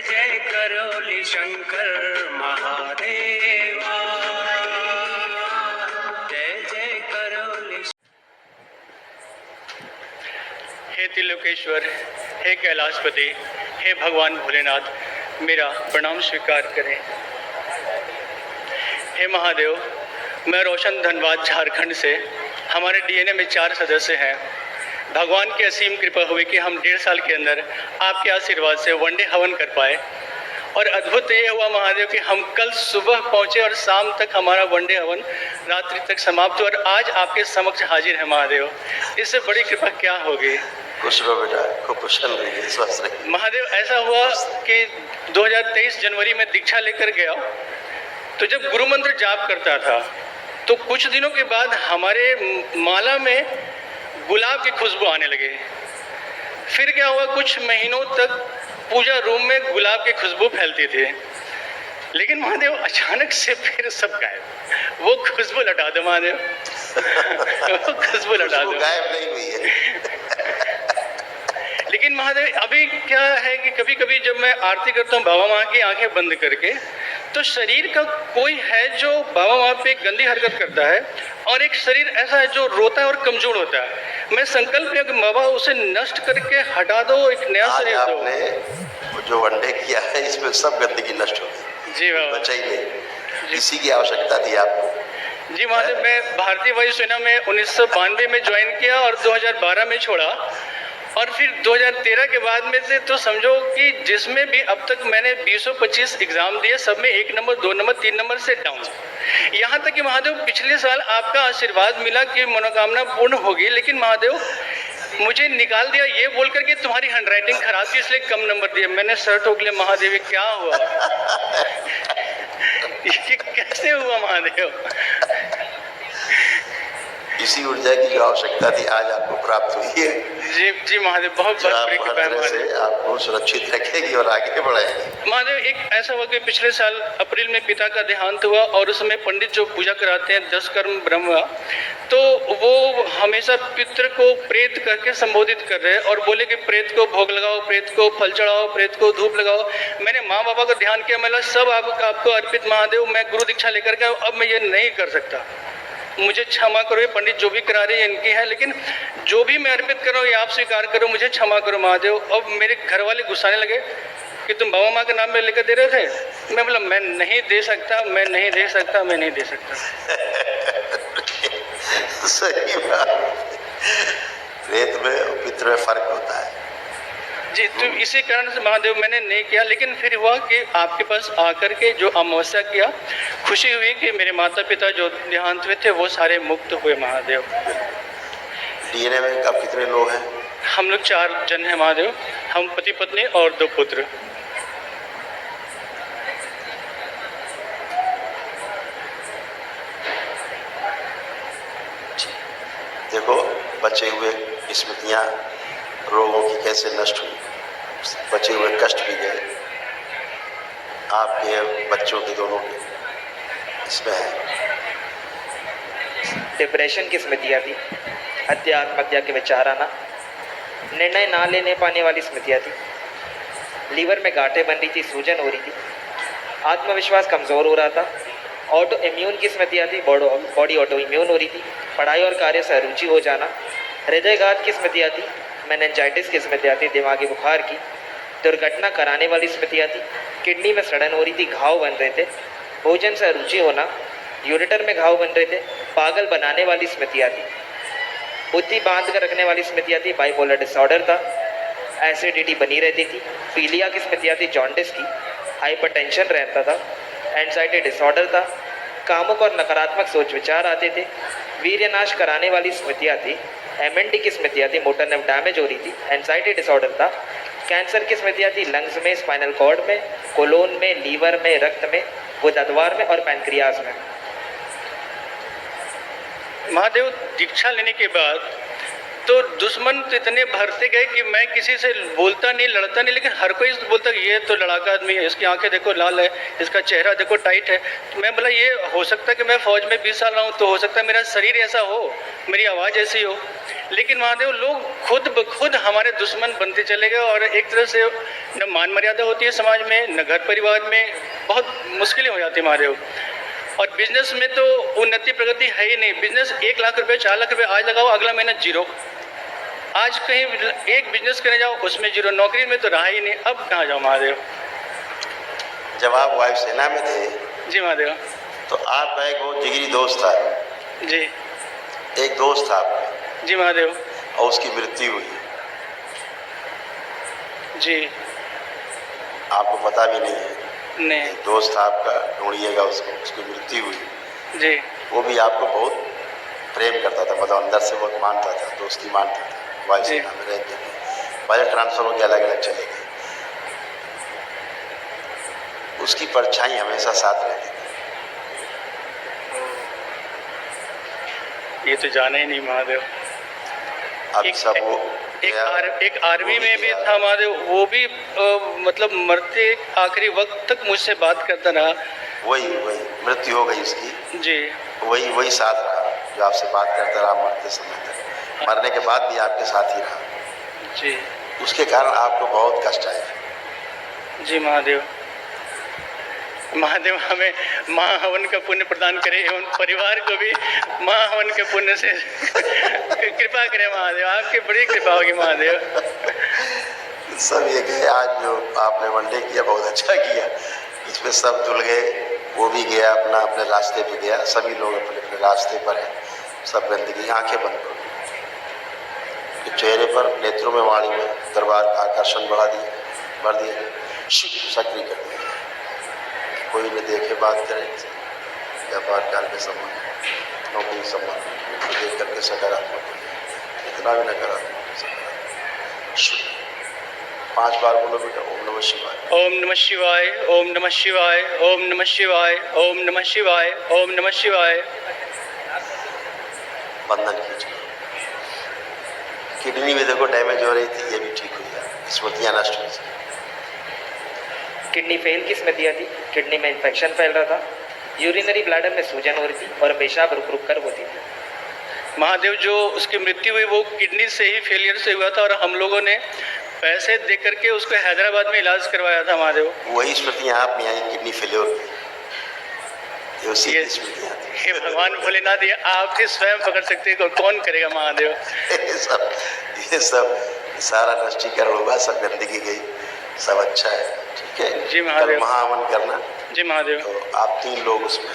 जय करोली शंकर महादेवा, जय जय करोली। हे त्रिलोकेश्वर, हे कैलाशपति, हे भगवान भोलेनाथ, मेरा प्रणाम स्वीकार करें। हे महादेव, मैं रोशन धनबाद झारखंड से, हमारे डीएनए में 4 सदस्य हैं। भगवान की असीम कृपा हुई कि हम 1.5 साल के अंदर आपके आशीर्वाद से वनडे हवन कर पाए। और अद्भुत ये हुआ महादेव कि हम कल सुबह पहुंचे और शाम तक हमारा वनडे हवन रात्रि तक समाप्त हुआ और आज आपके समक्ष हाजिर है महादेव। इससे बड़ी कृपा क्या होगी। खुश रहो बेटा, खूब कुशल रहिए, स्वस्थ रहिए। महादेव, ऐसा हुआ कि 2023 जनवरी में दीक्षा लेकर गया, तो जब गुरु मंत्र जाप करता था तो कुछ दिनों के बाद हमारे माला में गुलाब की खुशबू आने लगे। फिर क्या हुआ, कुछ महीनों तक पूजा रूम में गुलाब की खुशबू फैलती थी, लेकिन महादेव अचानक से फिर सब गायब। वो खुशबू लटा दो महादेव, वो खुशबू लटा दो। गायब नहीं हुई है। लेकिन महादेव अभी क्या है कि कभी कभी जब मैं आरती करता हूँ बाबा माँ की आंखें बंद करके, तो शरीर का कोई है जो बाबा माँ पे गंदी हरकत करता है और एक शरीर ऐसा है जो रोता है और कमजोर होता है। मैं संकल्प किया कि बाबा उसे नष्ट करके हटा दो, एक नया शरीर दो। आपने जो वनडे किया है इसमें सब गंदगी नष्ट हो गई। जी बाबा, बचा ही नहीं। इसी की आवश्यकता थी आपको। जी महादेव, मैं भारतीय वायुसेना में 1992 में ज्वाइन किया और 2012 में छोड़ा, और फिर 2013 के बाद में से तो समझो कि जिसमें भी अब तक मैंने 225 एग्जाम दिए, सब में 1 नंबर 2 नंबर 3 नंबर से डाउन। यहाँ तक कि महादेव पिछले साल आपका आशीर्वाद मिला कि मनोकामना पूर्ण होगी, लेकिन महादेव मुझे निकाल दिया ये बोलकर कि तुम्हारी हैंडराइटिंग खराब थी इसलिए कम नंबर दिए। मैंने सर ठोक लिया, महादेव ये क्या हुआ। ये कैसे हुआ महादेव। इसी ऊर्जा की जो आवश्यकता थी आज आपको प्राप्त हुई है। जी महादेव, बहुत बड़ी कृपा है महादेव। आपको सुरक्षित रखेगी और आगे बढ़ाएगी। महादेव एक ऐसा हुआ कि पिछले साल अप्रैल में पिता का देहांत हुआ और उसमें पंडित जो पूजा कराते हैं 10 कर्म ब्रह्म, तो वो हमेशा पितृ को प्रेत करके संबोधित कर रहे हैं और बोले कि प्रेत को भोग लगाओ, प्रेत को फल चढ़ाओ, प्रेत को धूप लगाओ। मैंने माँ बाबा का ध्यान किया, मैं सब आपको अर्पित महादेव, मैं गुरु दीक्षा लेकर के अब मैं ये नहीं कर सकता, मुझे क्षमा करो। ये पंडित जो भी करा रहे हैं इनकी है, लेकिन जो भी मैं अर्पित कर रहा हूँ ये आप स्वीकार करो, मुझे क्षमा करो महादेव। अब मेरे घर वाले गुस्साने लगे कि तुम बाबा माँ के नाम पे लेकर दे रहे थे। मैं बोला मैं नहीं दे सकता, मैं नहीं दे सकता, मैं नहीं दे सकता। सही बात। प्रेत में और पितृ में फर्क होता है जी, तो इसी कारण से महादेव मैंने नहीं किया। लेकिन फिर हुआ कि आपके पास आकर के जो अमावस्या किया, खुशी हुई कि मेरे माता पिता जो देहांत हुए थे वो सारे मुक्त हुए महादेव। डीएनए में कब कितने लोग हैं? हम लोग 4 जन हैं महादेव, हम पति पत्नी और 2 पुत्र। देखो बचे हुए स्मृतियाँ रोगों की कैसे नष्ट हुई, बचे हुए कष्ट भी गए आपके बच्चों के, दोनों के इसमें है। डिप्रेशन की स्मृतियाँ थी, हत्या आत्महत्या के विचार आना, निर्णय ना लेने पाने वाली स्मृतियाँ थी, लीवर में गांठें बन रही थी, सूजन हो रही थी, आत्मविश्वास कमज़ोर हो रहा था, ऑटो इम्यून की स्मृतियाँ थी, बॉडी ऑटो इम्यून हो रही थी, पढ़ाई और कार्य से अरुचि हो जाना, हृदयघात की स्मृतियाँ थी, मेनिंजाइटिस की स्मृतियाँ थी, दिमागी बुखार की, दुर्घटना कराने वाली स्मृतियाँ थी, किडनी में सड़न हो रही थी, घाव बन रहे थे, भोजन से अरुचि होना, यूरेटर में घाव बन रहे थे, पागल बनाने वाली स्मृतियाँ थी, बुद्धि बांध कर रखने वाली स्मृतियाँ थी, बाइपोलर डिसऑर्डर था, एसिडिटी बनी रहती थी, पीलिया की स्मृतियाँ थी, जॉन्डिस की, हाइपरटेंशन रहता था, एंजाइटी डिसऑर्डर था, कामुक और नकारात्मक सोच विचार आते थे, वीर्यनाश कराने वाली स्मृतियाँ थी, एमएनडी की स्मृतियाँ थी, मोटर नर्व डैमेज हो रही थी, एंजाइटी डिसऑर्डर था, कैंसर की स्मृतियाँ थी, लंग्स में, स्पाइनल कॉर्ड में, कोलोन में, लीवर में, रक्त में, गुदद्वार में और पैनक्रियाज में। महादेव दीक्षा लेने के बाद तो दुश्मन तो इतने भरते गए कि मैं किसी से बोलता नहीं, लड़ता नहीं, लेकिन हर कोई बोलता कि ये तो लड़ाका आदमी है, इसकी आंखें देखो लाल है, इसका चेहरा देखो टाइट है। तो मैं बोला ये हो सकता है कि मैं फौज में 20 साल रहा हूँ, तो हो सकता है मेरा शरीर ऐसा हो, मेरी आवाज़ ऐसी हो, लेकिन महादेव लोग खुद ब खुद हमारे दुश्मन बनते चले गए। और एक तरह से न मान मर्यादा होती है समाज में, न घर परिवार में, बहुत मुश्किलें हो जाती है महादेव। और बिजनेस में तो उन्नति प्रगति है ही नहीं। बिजनेस 1 लाख रुपए 4 लाख रुपए आज लगाओ, अगला महीना जीरो। आज कहीं एक बिजनेस करने जाओ उसमें जीरो, नौकरी में तो रहा ही नहीं, अब कहाँ जाओ महादेव। जब आप वायुसेना में थे जी महादेव। तो आपका एक बहुत जिगरी दोस्त था, जी एक दोस्त था आपका, जी महादेव। और उसकी मृत्यु हुई, जी आपको पता भी नहीं है। नहीं। एक दोस्त था आपका, ढूंढिएगा उसको, उसकी मृत्यु हुई। जी वो भी आपको बहुत प्रेम करता था, मतलब अंदर से बहुत मानता था, दोस्ती मानता था। वायुसेना में रहते थे, पहले ट्रांसफर होकर अलग अलग चले गए। उसकी परछाई हमेशा साथ रहती थी। ये तो जाना ही नहीं महादेव। अब सब वो एक आर्मी में भी था महादेव, वो भी मतलब मरते आखिरी वक्त तक मुझसे बात करता रहा। वही मृत्यु हो गई उसकी, जी वही साथ रहा जो आपसे बात करता रहा मरते समय तक, मरने के बाद भी आपके साथ ही रहा। जी उसके कारण आपको बहुत कष्ट आया। जी महादेव। महादेव हमें महाहवन का पुण्य प्रदान करे एवं परिवार को भी महाहवन के पुण्य से कृपा करे महादेव, आपकी बड़ी कृपा होगी महादेव। सब ये गए, आज जो आपने वनडे किया बहुत अच्छा किया, इसमें सब धुल गए, वो भी गया अपना अपने रास्ते पे गया, सभी लोग अपने अपने रास्ते पर हैं, सब गंदगी, आंखें बंद करो, चेहरे पर नेत्रों में वाणी में दरबार का आकर्षण बढ़ा दिया, भर दिया, सक्रिय कर दिया। कोई न देखे बात करे, व्यापार कार्य के संबंध, नौकरी संबंध देख करके सकारात्मक हो जाए, इतना भी नकारात्मक सकारात्मक। 5 बार बोलो बेटा, ओम नमः शिवाय, ओम नमः शिवाय, ओम नमः शिवाय, ओम नमः शिवाय, ओम नमः शिवाय, ओम नमः शिवाय। बंधन खींचो। किडनी में देखो डैमेज हो रही थी, ये भी ठीक हुई है, स्मृतियाँ नष्ट हुई थी। किडनी फेल की स्मृतियाँ थी, किडनी में इन्फेक्शन फैल रहा था, यूरिनरी ब्लैडर में सूजन हो रही थी और पेशाब रुक रुक कर होती थी। महादेव जो उसकी मृत्यु हुई वो किडनी से ही फेलियर से हुआ था, और हम लोगों ने पैसे दे करके उसको हैदराबाद में इलाज करवाया था महादेव। वही स्मृतियाँ आप में आई, किडनी फेलियर की, ये उसी की स्मृतियाँ थी। हे भगवान भोलेनाथ, ये आप ही स्वयं पकड़ सकते हैं, कौन करेगा महादेव। ये सब सारा नष्टीकरण हुआ, सब गंदगी गई, सब अच्छा है, ठीक है जी महादेव। महाहवन करना जी महादेव। तो आप 3 लोग उसमें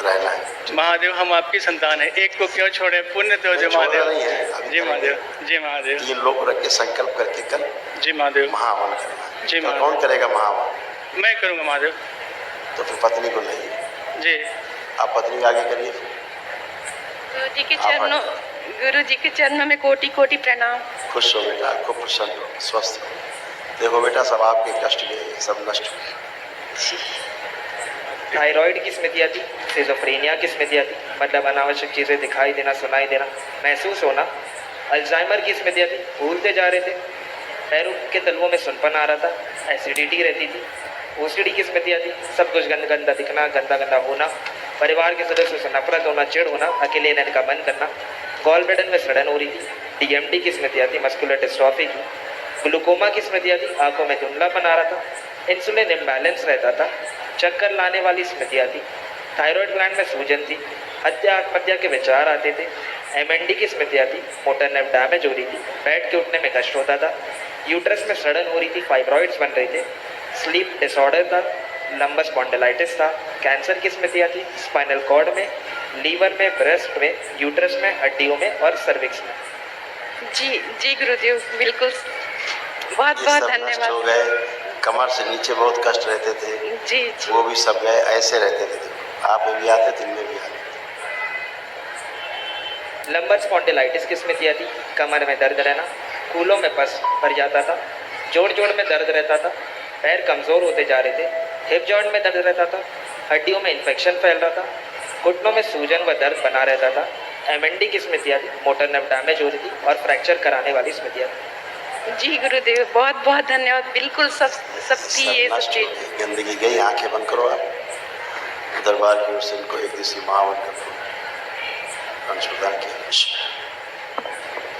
रहना है। महादेव हम आपकी संतान है, एक को क्यों छोड़े, पुण्य तो जो महादेव। नहीं है अभी, जी महादेव। जी महादेव। 3 लोग रख के संकल्प करके कल जी महादेव महाहवन करना। जी महादेव। कौन करेगा महाहवन? मैं करूँगा महादेव। तो फिर पत्नी को नहीं, जी आप पत्नी को आगे करिए। गुरु जी के चरणों में कोटि कोटि प्रणाम। खुश हो बेटा, खूब प्रसन्न हो, स्वस्थ हो। देखो बेटा, सब आपके कष्ट गए, सब नष्ट हो। थायराइड की स्मृतियाँ थी, सिजोफ्रेनिया की स्मृतियाँ थी, मतलब अनावश्यक चीज़ें दिखाई देना, सुनाई देना, महसूस होना। अल्जाइमर की स्मृतियाँ थी, भूलते जा रहे थे, पैरों के तलवों में सुनपन आ रहा था, एसिडिटी रहती थी। ओसीडी की स्मृतियाँ थी, सब कुछ गंदा दिखना, गंदा होना, परिवार के सदस्यों से नफरत होना, चिढ़ होना, अकेले रहने का मन करना। गॉल ब्लैडर में सड़न हो रही थी। डीएमडी की स्मृतियाँ थी, मस्कुलर डिस्ट्रॉफी की। ग्लूकोमा की स्मृतियाँ थी, आंखों में धुंधलापन आ रहा था, इंसुलिन इम्बैलेंस रहता था, चक्कर लाने वाली स्मृतियाँ थी। थायराइड ग्लैंड में सूजन थी, हत्या आत्महत्या के विचार आते थे। एमएनडी की स्मृतियाँ थी, मोटर नर्व डैमेज हो रही थी, बैठ के उठने में कष्ट होता था, यूट्रस में सड़न हो रही थी, फाइब्रॉइड्स बन रहे थे, स्लीप डिसऑर्डर था, लंबस स्पॉन्डिलाइटिस था। कैंसर की स्मृतियाँ थी, स्पाइनल कॉर्ड में, लीवर में, ब्रेस्ट में, यूट्रस में, हड्डियों में और सर्विक्स में। जी गुरुदेव, बिल्कुल, बहुत बहुत हो धन्यवाद। गए। कमर से नीचे बहुत कष्ट रहते थे, जी वो भी सब गए, ऐसे रहते थे। आप में भी आते थे, इनमें भी आते थे। लंबर स्पॉन्डिलाइटिस की स्मृतियाँ थी, कमर में दर्द रहना, कूलों में पस भर जाता था, जोड़ में दर्द रहता था, पैर कमज़ोर होते जा रहे थे, हिप जॉइंट में दर्द रहता था, हड्डियों में इन्फेक्शन फैल रहा था, घुटनों में सूजन व दर्द बना रहता था, एमएनडी की स्मृतियाँ थी, मोटर नर्व डैमेज हो रही थी और फ्रैक्चर कराने वाली स्मृतियाँ थी। जी गुरुदेव, बहुत बहुत धन्यवाद। बिल्कुल सब सब थी ये सब नष्ट हो चीज। गई, गंदगी गई। आंखें बंद करो आप। दरबार की ओर से इनको एक दिवसीय महावन का अंश प्रदान किया।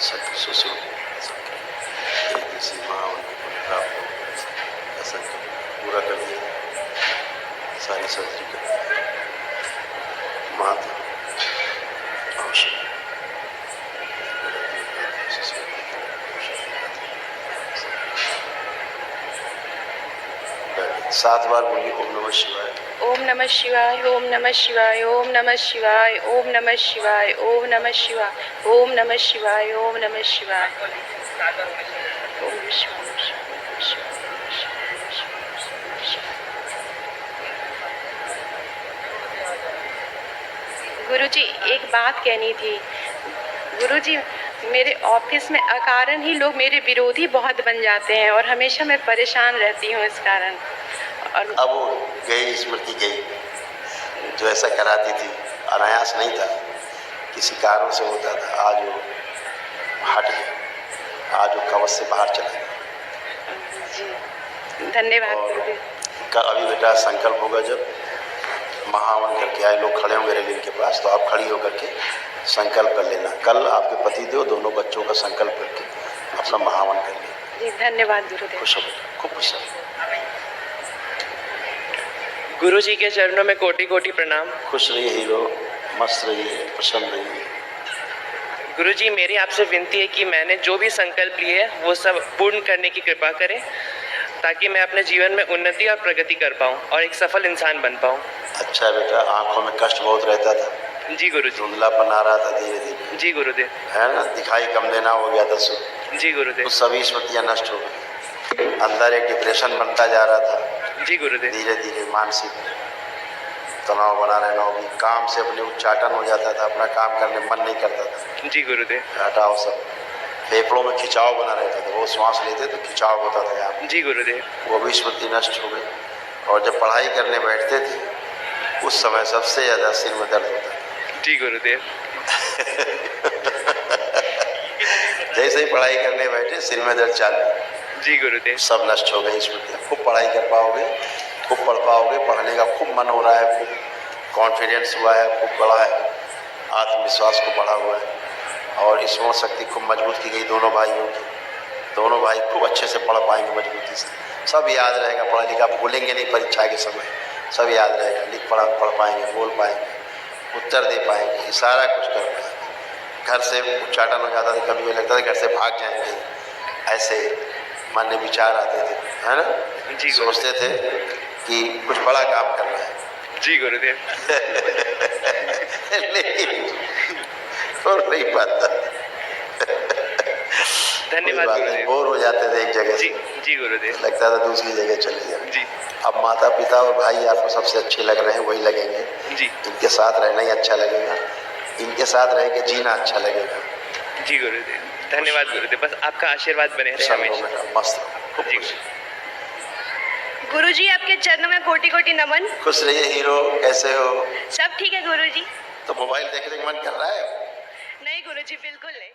सब सुसु एक दिवसीय महावन प्राप्त हो, संकल्प पूरा कर दिया, सारी सर्जरी कर दी। माता अवश्य 7 बार बोलिए ओम नमः शिवाय। ओम नमः शिवाय, ओम नमः शिवाय, ओम नमः शिवाय, ओम नमः शिवाय, ओम नमः शिवाय, ओम नमः शिवाय, ओम नमः शिवाय, ओम शिवाय। गुरुजी, एक बात कहनी थी। गुरुजी, मेरे ऑफिस में अकारण ही लोग मेरे विरोधी बहुत बन जाते हैं और हमेशा मैं परेशान रहती हूँ इस कारण। और अब वो गई, स्मृति गई, जो ऐसा कराती थी अनायास नहीं था, किसी कारण से होता था। आज वो हट गया, आज वो कवच से बाहर चला गया। जी धन्यवाद और गुरुदेव। अभी बेटा संकल्प होगा जब महावन करके आए, लोग खड़े होंगे रेलिंग के पास, तो आप खड़ी होकर के संकल्प कर लेना। कल आपके पति देव दोनों बच्चों का संकल्प करके अपना महावन कर लेना। जी धन्यवाद गुरुदेव। खुश हो बेटा, खूब खुश हो। गुरु जी के चरणों में कोटि कोटि प्रणाम। खुश रहिए हीरो, मस्त रहिए, प्रसन्न रहिए। गुरु जी, मेरी आपसे विनती है कि मैंने जो भी संकल्प लिए है वो सब पूर्ण करने की कृपा करें, ताकि मैं अपने जीवन में उन्नति और प्रगति कर पाऊँ और एक सफल इंसान बन पाऊँ। अच्छा बेटा, आंखों में कष्ट बहुत रहता था, जी गुरु जी। धुंधलापन आ रहा था धीरे धीरे, जी गुरुदेव। है ना, दिखाई कम देना हो गया था सब। जी गुरुदेव। तो सभी स्मृतियाँ नष्ट हो गई। अंदर एक डिप्रेशन बनता जा रहा था, जी गुरुदेव। धीरे धीरे मानसिक तनाव बना रहना होगी। काम से अपने उच्चाटन हो जाता था, अपना काम करने मन नहीं करता था। जी गुरुदेव। हटाओ सब। फेफड़ों में खिंचाव बना रहता था, वो श्वास लेते तो खिंचाव होता था यहाँ, जी गुरुदेव। वो भी स्मृति नष्ट हो गई। और जब पढ़ाई करने बैठते थे उस समय सबसे ज़्यादा सिर में दर्द होता था। जी गुरुदेव। जैसे ही पढ़ाई करने बैठे सिर में दर्द चालू। जी गुरुदेव। सब नष्ट हो गई स्मृतियाँ। खूब पढ़ाई कर पाओगे, खूब पढ़ पाओगे, पढ़ने का खूब मन हो रहा है, खूब कॉन्फिडेंस हुआ है, खूब बड़ा है, आत्मविश्वास को बढ़ा हुआ है और स्मरण शक्ति खूब मजबूत की गई दोनों भाइयों की। दोनों भाई खूब अच्छे से पढ़ पाएंगे मजबूती से, सब याद रहेगा, पढ़ा लिखा भूलेंगे नहीं परीक्षा के समय, सब याद रहेगा, लिख पढ़ पाएंगे, बोल पाएंगे, उत्तर दे पाएंगे, सारा कुछ कर पाएंगे। घर से उच्चाटन हो जाता था, कभी लगता था घर से भाग जाएंगे, ऐसे मन में विचार आते थे, है ना। जी सोचते थे कि कुछ बड़ा काम करना है। जी गुरुदेव। लेकिन हो नहीं पाता। धन्यवाद गुरुदेव। बोर हो जाते थे एक जगह जी से, जी गुरुदेव। लगता था दूसरी जगह चले जाए। जी अब माता पिता और भाई आपको सबसे अच्छे लग रहे हैं, वही लगेंगे। जी इनके साथ रहना ही अच्छा लगेगा, इनके साथ रह के जीना अच्छा लगेगा। जी गुरुदेव। धन्यवाद गुरुदेव। बस आपका आशीर्वाद बने रहे सब हो हमेशा। बेटा, मस्त रहो, खूब जी। खुश। गुरुजी, आपके चरणों में कोटि कोटि नमन। खुश रहिए हीरो, कैसे हो? सब ठीक है गुरुजी। तो मोबाइल देखने का मन कर रहा है? नहीं गुरुजी, बिल्कुल नहीं।